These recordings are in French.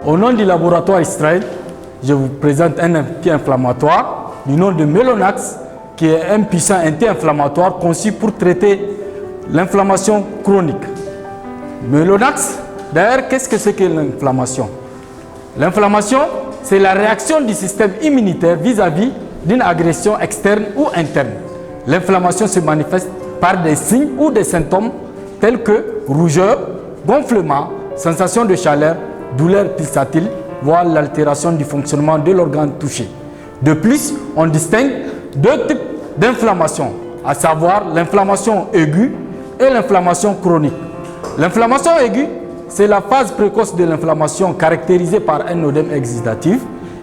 Au nom du laboratoire Israël, je vous présente un anti-inflammatoire du nom de Melonax, qui est un puissant anti-inflammatoire conçu pour traiter l'inflammation chronique. Melonax, d'ailleurs, qu'est-ce que c'est que l'inflammation? L'inflammation, c'est la réaction du système immunitaire vis-à-vis d'une agression externe ou interne. L'inflammation se manifeste par des signes ou des symptômes tels que rougeur, gonflement, sensation de chaleur, douleur pulsatile, voire l'altération du fonctionnement de l'organe touché. De plus, on distingue deux types d'inflammation, à savoir l'inflammation aiguë et l'inflammation chronique. L'inflammation aiguë, c'est la phase précoce de l'inflammation caractérisée par un œdème exudatif,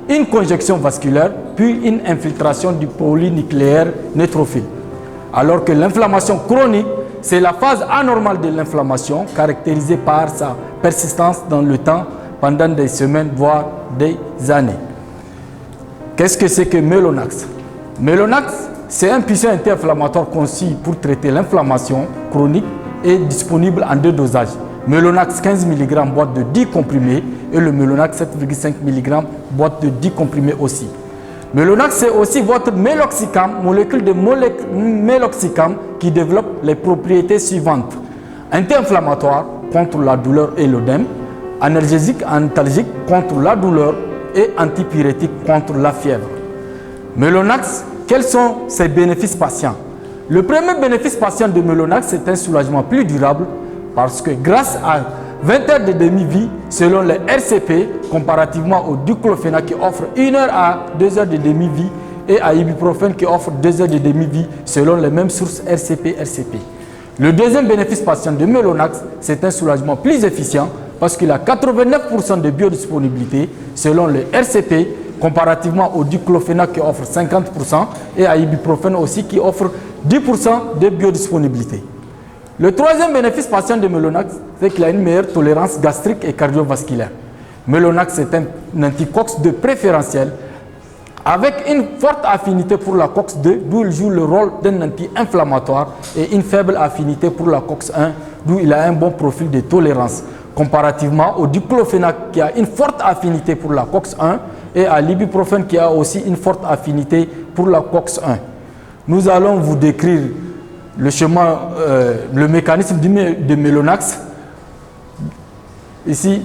une congestion vasculaire, puis une infiltration du polynucléaire neutrophile. Alors que l'inflammation chronique, c'est la phase anormale de l'inflammation caractérisée par sa persistance dans le temps pendant des semaines, voire des années. Qu'est-ce que c'est que Melonax? Melonax, c'est un puissant anti-inflammatoire conçu pour traiter l'inflammation chronique et disponible en 2 dosages. Melonax 15 mg boîte de 10 comprimés et le Melonax 7,5 mg boîte de 10 comprimés aussi. Melonax, c'est aussi votre Meloxicam, molécule de Meloxicam qui développe les propriétés suivantes. Anti-inflammatoire contre la douleur et l'œdème, analgésique antalgique contre la douleur et antipyrétique contre la fièvre. Melonax, quels sont ses bénéfices patients? Le premier bénéfice patient de Melonax, c'est un soulagement plus durable parce que grâce à 20 heures de demi-vie selon les RCP, comparativement au diclofénac qui offre 1 heure à 2 heures de demi-vie et à ibuprofène qui offre 2 heures de demi-vie selon les mêmes sources RCP. Le deuxième bénéfice patient de Melonax, c'est un soulagement plus efficient parce qu'il a 89% de biodisponibilité selon les RCP, comparativement au diclofénac qui offre 50% et à ibuprofène aussi qui offre 10% de biodisponibilité. Le troisième bénéfice patient de Melonax, c'est qu'il a une meilleure tolérance gastrique et cardiovasculaire. Melonax est un anti-COX-2 préférentiel avec une forte affinité pour la COX-2, d'où il joue le rôle d'un anti-inflammatoire, et une faible affinité pour la COX-1, d'où il a un bon profil de tolérance, comparativement au diclofénac qui a une forte affinité pour la COX-1 et à l'ibuprofène qui a aussi une forte affinité pour la COX-1. Nous allons vous décrire le mécanisme de Melonax. Ici,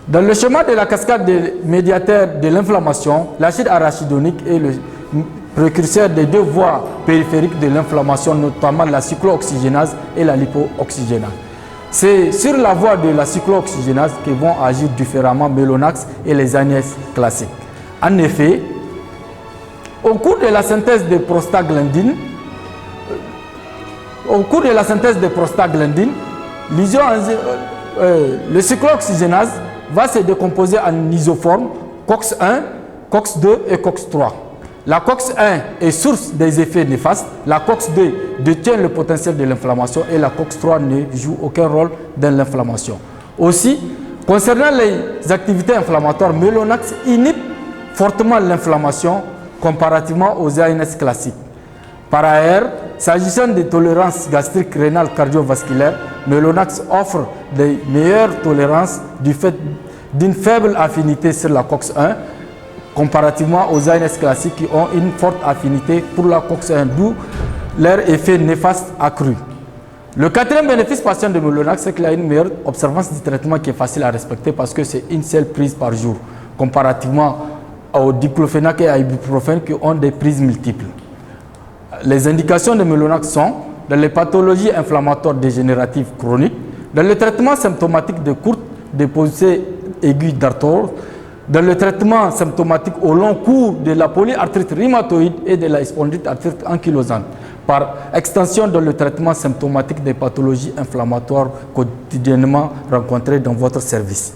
dans le schéma de la cascade des médiateurs de l'inflammation, l'acide arachidonique est le précurseur des 2 voies périphériques de l'inflammation, notamment la cyclooxygénase et la lipooxygénase. C'est sur la voie de la cyclooxygénase que vont agir différemment Melonax et les ANS classiques. En effet, au cours de la synthèse de prostaglandine, le cyclooxygénase va se décomposer en isoformes COX-1, COX-2 et COX-3. La COX-1 est source des effets néfastes, la COX-2 détient le potentiel de l'inflammation et la COX-3 ne joue aucun rôle dans l'inflammation. Aussi, concernant les activités inflammatoires, Melonax inhibe fortement l'inflammation comparativement aux ANS classiques. Par ailleurs, s'agissant des tolérances gastriques, rénales, cardiovasculaires, Melonax offre des meilleures tolérances du fait d'une faible affinité sur la COX-1 comparativement aux ANS classiques qui ont une forte affinité pour la COX-1, d'où leur effet néfaste accru. Le quatrième bénéfice patient de Melonax, c'est qu'il a une meilleure observance du traitement qui est facile à respecter parce que c'est une seule prise par jour, comparativement au diclofénac et à ibuprofène qui ont des prises multiples. Les indications de Melonax sont dans les pathologies inflammatoires dégénératives chroniques, dans le traitement symptomatique de courte déposée aiguë d'arthrose, dans le traitement symptomatique au long cours de la polyarthrite rhumatoïde et de la spondylite arthrite ankylosante, par extension dans le traitement symptomatique des pathologies inflammatoires quotidiennement rencontrées dans votre service.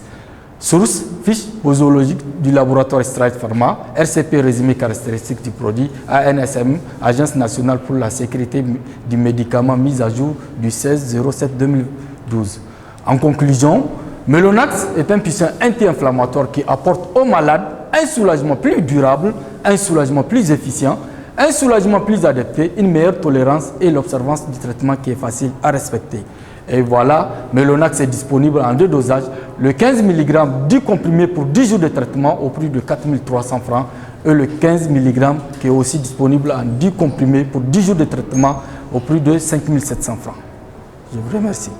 Source, fiche posologique du laboratoire Strides Pharma, RCP résumé caractéristique du produit, ANSM, Agence nationale pour la sécurité du médicament, mise à jour du 16/07/2012. En conclusion, Melonax est un puissant anti-inflammatoire qui apporte aux malades un soulagement plus durable, un soulagement plus efficient, un soulagement plus adapté, une meilleure tolérance et l'observance du traitement qui est facile à respecter. Et voilà, Melonax est disponible en 2 dosages. Le 15 mg du comprimé pour 10 jours de traitement au prix de 4 300 francs. Et le 15 mg qui est aussi disponible en 10 comprimés pour 10 jours de traitement au prix de 5 700 francs. Je vous remercie.